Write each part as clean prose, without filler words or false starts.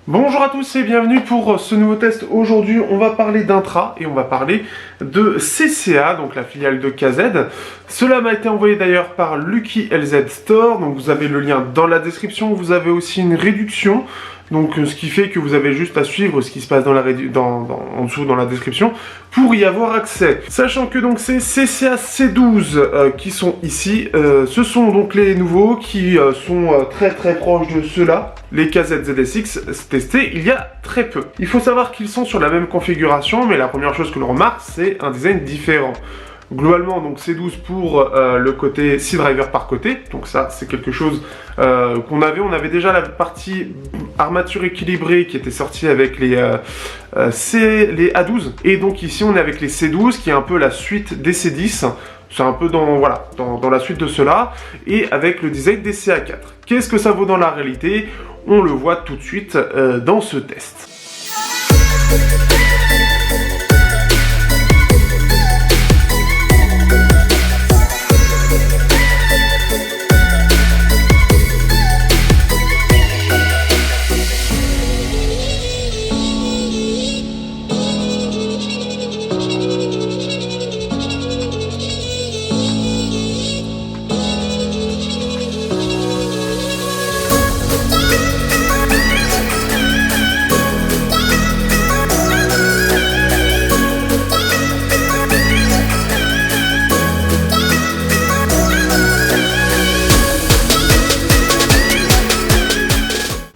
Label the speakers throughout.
Speaker 1: Bonjour à tous et bienvenue pour ce nouveau test. Aujourd'hui, on va parler d'Intra et on va parler de CCA, donc la filiale de KZ. Cela m'a été envoyé d'ailleurs par Lucky LZ Store, donc vous avez le lien dans la description. Vous avez aussi une réduction, donc ce qui fait que vous avez juste à suivre ce qui se passe en dessous dans la description pour y avoir accès. Sachant que donc c'est CCA C12 qui sont ici, ce sont donc les nouveaux qui sont très proches de ceux-là. Les KZ ZSX testés il y a très peu. Il faut savoir qu'ils sont sur la même configuration, mais la première chose que l'on remarque, c'est un design différent. Globalement, donc c'est 12 pour le côté C-Driver par côté, donc ça c'est quelque chose qu'on avait. On avait déjà la partie armature équilibrée qui était sortie avec les A12, et donc ici on est avec les C12 qui est un peu la suite des C10. C'est un peu dans la suite de cela, et avec le design des CA4. Qu'est-ce que ça vaut dans la réalité? On le voit tout de suite dans ce test.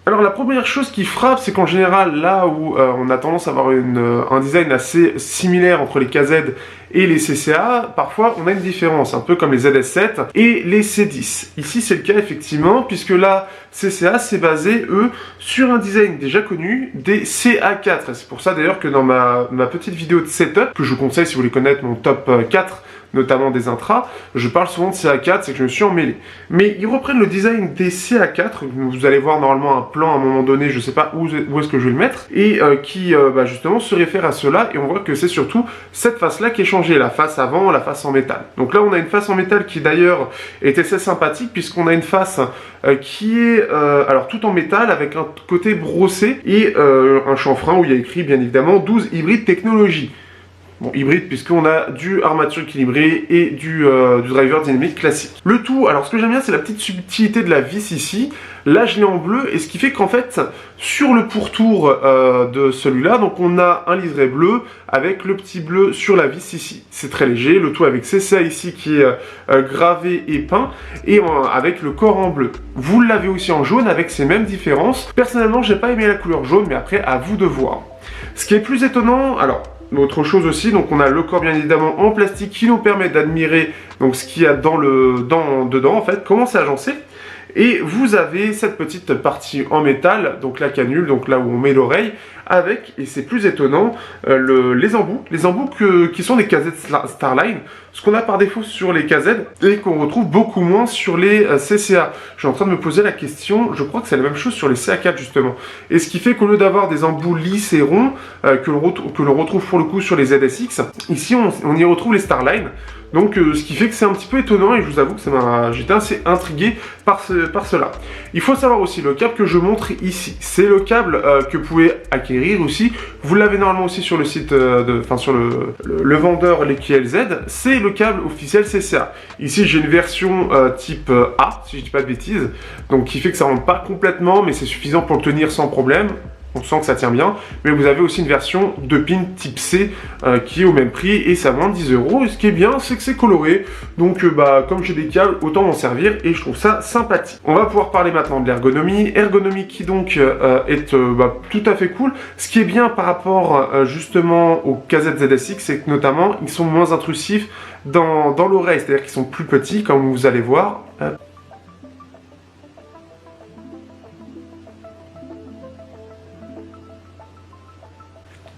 Speaker 1: Alors la première chose qui frappe, c'est qu'en général, là où on a tendance à avoir un design assez similaire entre les KZ et les CCA, parfois on a une différence, un peu comme les ZS7 et les C10. Ici c'est le cas effectivement, puisque là, CCA c'est basé, eux, sur un design déjà connu des CA4. C'est pour ça d'ailleurs que dans ma petite vidéo de setup, que je vous conseille si vous voulez connaître mon top 4, notamment des intras, je parle souvent de CA4, c'est que je me suis emmêlé. Mais ils reprennent le design des CA4, vous allez voir normalement un plan à un moment donné, je sais pas où est-ce que je vais le mettre, et qui justement se réfère à cela, et on voit que c'est surtout cette face-là qui est changée, la face avant, la face en métal. Donc là on a une face en métal qui d'ailleurs est assez sympathique, puisqu'on a une face qui est alors tout en métal, avec un côté brossé, et un chanfrein où il y a écrit bien évidemment 12 hybrides technologie. Bon, hybride, puisqu'on a du armature équilibrée et du driver dynamique classique. Le tout, alors ce que j'aime bien, c'est la petite subtilité de la vis ici. Là, je l'ai en bleu, et ce qui fait qu'en fait, sur le pourtour de celui-là, donc on a un liseré bleu avec le petit bleu sur la vis ici. C'est très léger, le tout avec CCA ici qui est gravé et peint, et avec le corps en bleu. Vous l'avez aussi en jaune avec ces mêmes différences. Personnellement, j'ai pas aimé la couleur jaune, mais après, à vous de voir. Ce qui est plus étonnant, alors, autre chose aussi, donc on a le corps bien évidemment en plastique qui nous permet d'admirer donc ce qu'il y a dedans en fait, comment c'est agencé. Et vous avez cette petite partie en métal, donc la canule, donc là où on met l'oreille, avec, et c'est plus étonnant, les embouts qui sont des KZ Starline, ce qu'on a par défaut sur les KZ, et qu'on retrouve beaucoup moins sur les CCA. Je suis en train de me poser la question, je crois que c'est la même chose sur les CA4 justement. Et ce qui fait qu'au lieu d'avoir des embouts lisses et ronds, que l'on retrouve pour le coup sur les ZSX, ici on y retrouve les Starline. Donc ce qui fait que c'est un petit peu étonnant, et je vous avoue que j'étais assez intrigué par cela. Il faut savoir aussi, le câble que je montre ici, c'est le câble que vous pouvez acquérir aussi. Vous l'avez normalement aussi sur le site, sur le vendeur Lucky LZ, c'est le câble officiel CCA. Ici j'ai une version type A, si je dis pas de bêtises, donc qui fait que ça rentre pas complètement, mais c'est suffisant pour le tenir sans problème. On sent que ça tient bien, mais vous avez aussi une version de pin type C qui est au même prix, et ça vend 10 €. Et ce qui est bien, c'est que c'est coloré, donc comme j'ai des câbles, autant m'en servir, et je trouve ça sympathique. On va pouvoir parler maintenant de l'ergonomie, qui donc est tout à fait cool. Ce qui est bien par rapport justement au KZ ZSX, c'est que notamment ils sont moins intrusifs dans l'oreille, c'est-à-dire qu'ils sont plus petits, comme vous allez voir.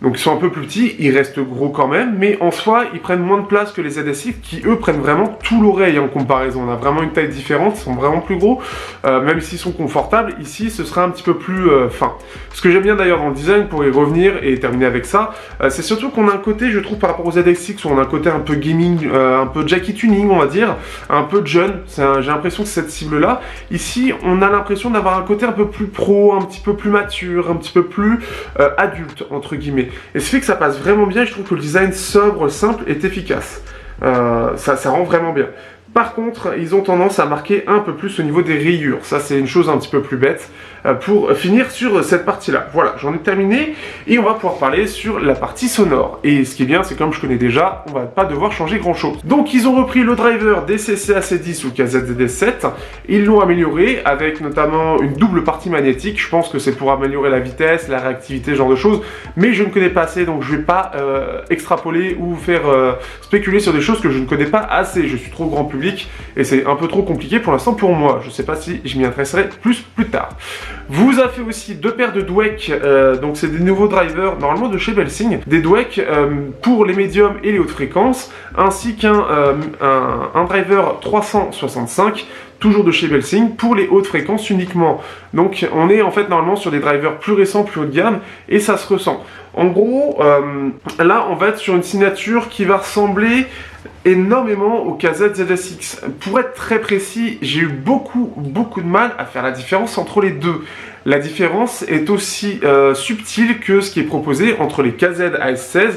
Speaker 1: Donc ils sont un peu plus petits, ils restent gros quand même, mais en soi, ils prennent moins de place que les ZSX qui, eux, prennent vraiment tout l'oreille en comparaison. On a vraiment une taille différente, ils sont vraiment plus gros, même s'ils sont confortables. Ici, ce sera un petit peu plus fin. Ce que j'aime bien d'ailleurs dans le design, pour y revenir et terminer avec ça, c'est surtout qu'on a un côté, je trouve, par rapport aux ZSX, où on a un côté un peu gaming, un peu Jackie Tuning, on va dire, un peu jeune. J'ai l'impression que c'est cette cible-là. Ici, on a l'impression d'avoir un côté un peu plus pro, un petit peu plus mature, un petit peu plus adulte, entre guillemets. Et ce fait que ça passe vraiment bien, je trouve que le design sobre, simple est efficace. Ça rend vraiment bien. Par contre, ils ont tendance à marquer un peu plus au niveau des rayures. Ça, c'est une chose un petit peu plus bête. Pour finir sur cette partie-là. Voilà, j'en ai terminé. Et on va pouvoir parler sur la partie sonore. Et ce qui est bien, c'est comme je connais déjà, on va pas devoir changer grand-chose. Donc, ils ont repris le driver des CCA C10 ou KZZS7. Ils l'ont amélioré avec notamment une double partie magnétique. Je pense que c'est pour améliorer la vitesse, la réactivité, ce genre de choses. Mais je ne connais pas assez, donc je vais pas extrapoler ou faire spéculer sur des choses que je ne connais pas assez. Je suis trop grand public et c'est un peu trop compliqué pour l'instant pour moi. Je sais pas si je m'y intéresserai plus tard. Vous a fait aussi deux paires de Dweck, donc c'est des nouveaux drivers, normalement de chez Belsing, des Dweck pour les médiums et les hautes fréquences, ainsi qu'un driver 365, toujours de chez Belsing, pour les hautes fréquences uniquement. Donc on est en fait normalement sur des drivers plus récents, plus haut de gamme, et ça se ressent. En gros, là on va être sur une signature qui va ressembler énormément au KZZSX. Pour être très précis, j'ai eu beaucoup de mal à faire la différence entre les deux. La différence est aussi subtile que ce qui est proposé entre les KZ AS16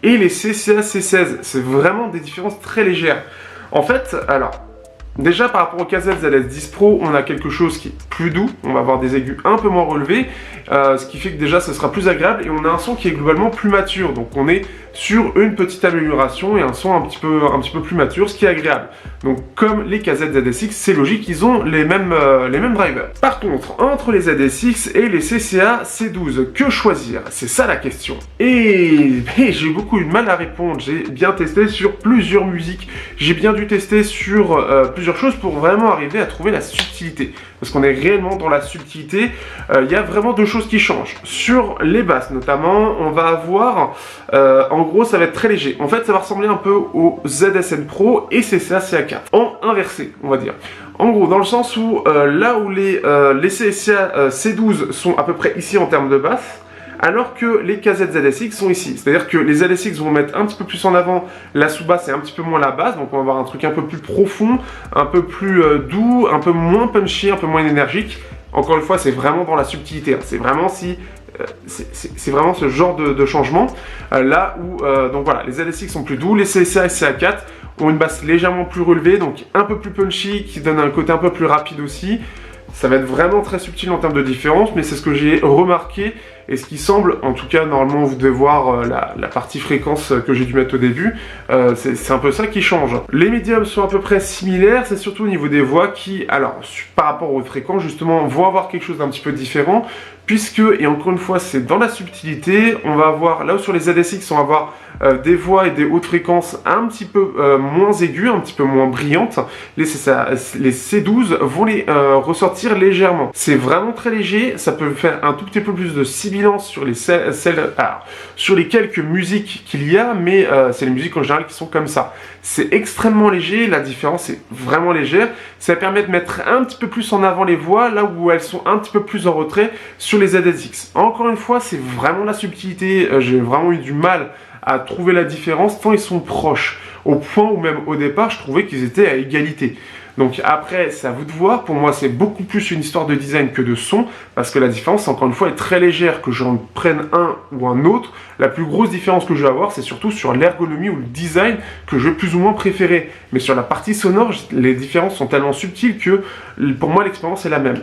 Speaker 1: et les CCA C16. C'est vraiment des différences très légères. En fait, alors, déjà par rapport au KZZS10 Pro, on a quelque chose qui est plus doux, on va avoir des aigus un peu moins relevés, ce qui fait que déjà ce sera plus agréable, et on a un son qui est globalement plus mature, donc on est sur une petite amélioration et un son un petit peu plus mature, ce qui est agréable. Donc comme les KZZSX, c'est logique, ils ont les mêmes drivers. Par contre, entre les ZSX et les CCA C12, que choisir? C'est ça la question. Et j'ai beaucoup eu de mal à répondre, j'ai bien testé sur plusieurs musiques, j'ai bien dû tester sur plusieurs choses pour vraiment arriver à trouver la subtilité. Parce qu'on est réellement dans la subtilité, il y a vraiment deux choses qui changent. Sur les basses notamment, on va avoir, en gros ça va être très léger. En fait ça va ressembler un peu au ZSN Pro et CCA CA4, en inversé on va dire. En gros dans le sens où là où les CCA C12 sont à peu près ici en termes de basse, alors que les KZZSX sont ici. C'est-à-dire que les ZSX vont mettre un petit peu plus en avant la sous-basse et un petit peu moins la basse, donc on va avoir un truc un peu plus profond, un peu plus doux, un peu moins punchy, un peu moins énergique. Encore une fois, c'est vraiment dans la subtilité, hein. C'est vraiment c'est vraiment ce genre de changement. Là où, donc voilà, les ZSX sont plus doux, les CCA et CA4 ont une basse légèrement plus relevée, donc un peu plus punchy, qui donne un côté un peu plus rapide aussi. Ça va être vraiment très subtil en termes de différence, mais c'est ce que j'ai remarqué et ce qui semble, en tout cas, normalement, vous devez voir la partie fréquence que j'ai dû mettre au début, c'est un peu ça qui change. Les médiums sont à peu près similaires, c'est surtout au niveau des voix qui, alors, par rapport aux fréquences, justement, vont avoir quelque chose d'un petit peu différent, puisque, et encore une fois, c'est dans la subtilité, on va avoir, là où sur les ZSX, on va avoir des voix et des hautes fréquences un petit peu moins aiguës, un petit peu moins brillantes. Les C12 vont les ressortir légèrement. C'est vraiment très léger, ça peut faire un tout petit peu plus de sibilance sur sur les quelques musiques qu'il y a, mais c'est les musiques en général qui sont comme ça. C'est extrêmement léger, la différence est vraiment légère. Ça permet de mettre un petit peu plus en avant les voix, là où elles sont un petit peu plus en retrait sur les ZSX. Encore une fois, c'est vraiment la subtilité, j'ai vraiment eu du mal à trouver la différence tant ils sont proches, au point où même au départ je trouvais qu'ils étaient à égalité. Donc après c'est à vous de voir, pour moi c'est beaucoup plus une histoire de design que de son, parce que la différence encore une fois est très légère, que j'en prenne un ou un autre. La plus grosse différence que je vais avoir c'est surtout sur l'ergonomie ou le design que je vais plus ou moins préférer, mais sur la partie sonore les différences sont tellement subtiles que pour moi l'expérience est la même.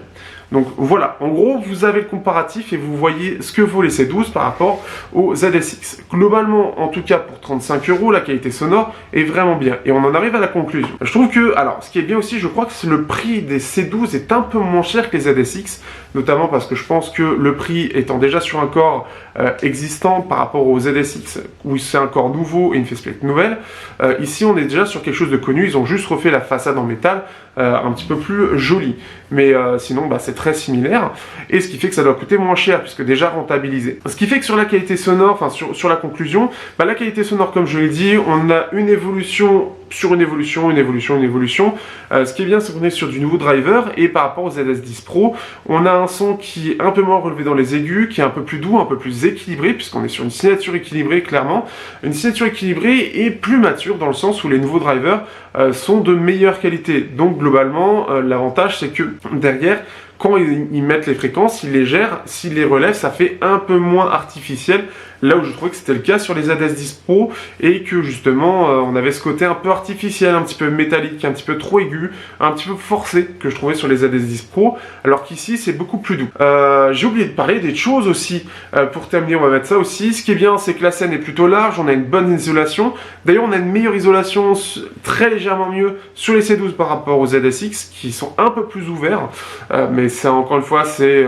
Speaker 1: Donc voilà, en gros, vous avez le comparatif et vous voyez ce que vaut les C12 par rapport aux ZSX. Globalement, globalement, en tout cas pour 35 €, la qualité sonore est vraiment bien. Et on en arrive à la conclusion. Je trouve que, alors, ce qui est bien aussi, je crois que le prix des C12 est un peu moins cher que les ZSX, notamment parce que je pense que le prix étant déjà sur un corps existant par rapport aux ZSX, où c'est un corps nouveau et une faceplate nouvelle, ici on est déjà sur quelque chose de connu, ils ont juste refait la façade en métal, un petit peu plus jolie. Mais sinon, c'est très similaire, et ce qui fait que ça doit coûter moins cher, puisque déjà rentabilisé. Ce qui fait que sur la qualité sonore, enfin sur la conclusion, la qualité sonore, comme je l'ai dit, on a une évolution sur une évolution. Ce qui est bien, c'est qu'on est sur du nouveau driver, et par rapport aux ZS10 Pro, on a un son qui est un peu moins relevé dans les aigus, qui est un peu plus doux, un peu plus équilibré, puisqu'on est sur une signature équilibrée, clairement. Une signature équilibrée et plus mature, dans le sens où les nouveaux drivers sont de meilleure qualité. Donc globalement, l'avantage, c'est que derrière, quand ils mettent les fréquences, ils les gèrent, s'ils les relèvent, ça fait un peu moins artificiel, là où je trouvais que c'était le cas sur les ZS10 Pro, et que justement, on avait ce côté un peu artificiel, un petit peu métallique, un petit peu trop aigu, un petit peu forcé, que je trouvais sur les ZS10 Pro, alors qu'ici, c'est beaucoup plus doux. J'ai oublié de parler des choses aussi, pour terminer, on va mettre ça aussi. Ce qui est bien, c'est que la scène est plutôt large, on a une bonne isolation. D'ailleurs, on a une meilleure isolation, très légèrement mieux, sur les C12 par rapport aux ZSX, qui sont un peu plus ouverts, mais c'est encore une fois, c'est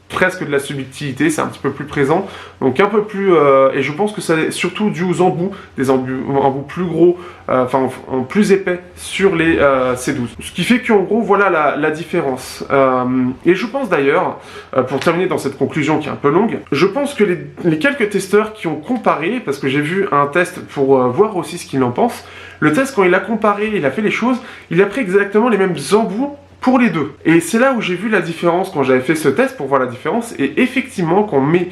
Speaker 1: presque de la subtilité, c'est un petit peu plus présent, donc un peu plus, et je pense que ça est surtout dû aux embouts, des embouts plus gros, enfin plus épais sur les C12. Ce qui fait qu'en gros, voilà la différence. Et je pense d'ailleurs, pour terminer dans cette conclusion qui est un peu longue, je pense que les quelques testeurs qui ont comparé, parce que j'ai vu un test pour voir aussi ce qu'il en pense, le test, quand il a comparé, il a fait les choses, il a pris exactement les mêmes embouts pour les deux. Et c'est là où j'ai vu la différence quand j'avais fait ce test pour voir la différence. Et effectivement, quand on met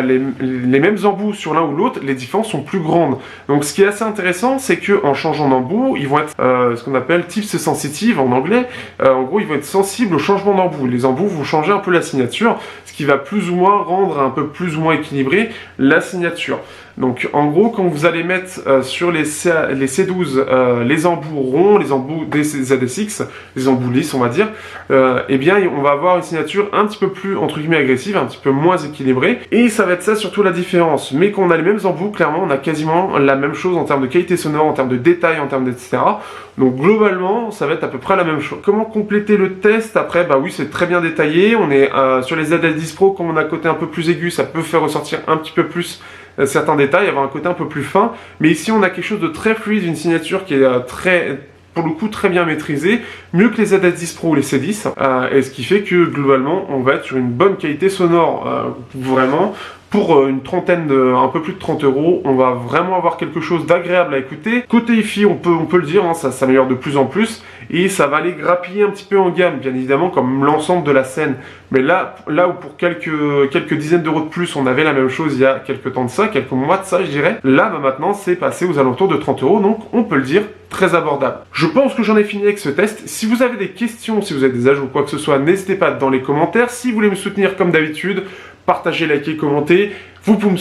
Speaker 1: les mêmes embouts sur l'un ou l'autre, les différences sont plus grandes. Donc ce qui est assez intéressant, c'est qu'en changeant d'embout, ils vont être ce qu'on appelle tips sensitive en anglais. En gros, ils vont être sensibles au changement d'embout. Les embouts vont changer un peu la signature, ce qui va plus ou moins rendre un peu plus ou moins équilibré la signature. Donc en gros, quand vous allez mettre sur les C12 les embouts ronds, les embouts des ZSX, les embouts lisses on va dire, eh bien on va avoir une signature un petit peu plus entre guillemets agressive, un petit peu moins équilibrée, et ça va être ça surtout la différence. Mais quand on a les mêmes embouts, clairement on a quasiment la même chose en termes de qualité sonore, en termes de détails, en termes etc. Donc globalement ça va être à peu près la même chose. Comment compléter le test après? Oui, c'est très bien détaillé. On est sur les ZS10 Pro, comme on a un côté un peu plus aigu, ça peut faire ressortir un petit peu plus certains détails, avoir un côté un peu plus fin, mais ici on a quelque chose de très fluide, une signature qui est pour le coup très bien maîtrisée, mieux que les ZS10 Pro ou les C10, et ce qui fait que globalement on va être sur une bonne qualité sonore, vraiment. Pour une trentaine un peu plus de 30 €, on va vraiment avoir quelque chose d'agréable à écouter. Côté hi-fi, on peut le dire, ça s'améliore de plus en plus, et ça va aller grappiller un petit peu en gamme, bien évidemment, comme l'ensemble de la scène. Mais là où pour quelques dizaines d'euros de plus, on avait la même chose il y a quelques temps de ça, quelques mois de ça, je dirais. Là, maintenant, c'est passé aux alentours de 30 €, donc on peut le dire, très abordable. Je pense que j'en ai fini avec ce test. Si vous avez des questions, si vous avez des ajouts ou quoi que ce soit, n'hésitez pas dans les commentaires. Si vous voulez me soutenir comme d'habitude, partagez, likez, commentez. Vous pouvez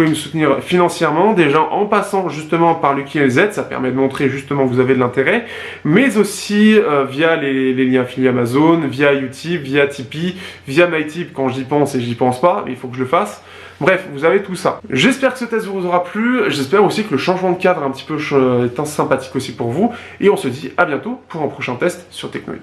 Speaker 1: me soutenir financièrement, déjà en passant justement par Lucky LZ, ça permet de montrer justement que vous avez de l'intérêt, mais aussi via les liens affiliés Amazon, via Utip, via Tipeee, via MyTip quand j'y pense et j'y pense pas, mais il faut que je le fasse. Bref, vous avez tout ça. J'espère que ce test vous aura plu, j'espère aussi que le changement de cadre un petit peu est sympathique aussi pour vous, et on se dit à bientôt pour un prochain test sur Technoid.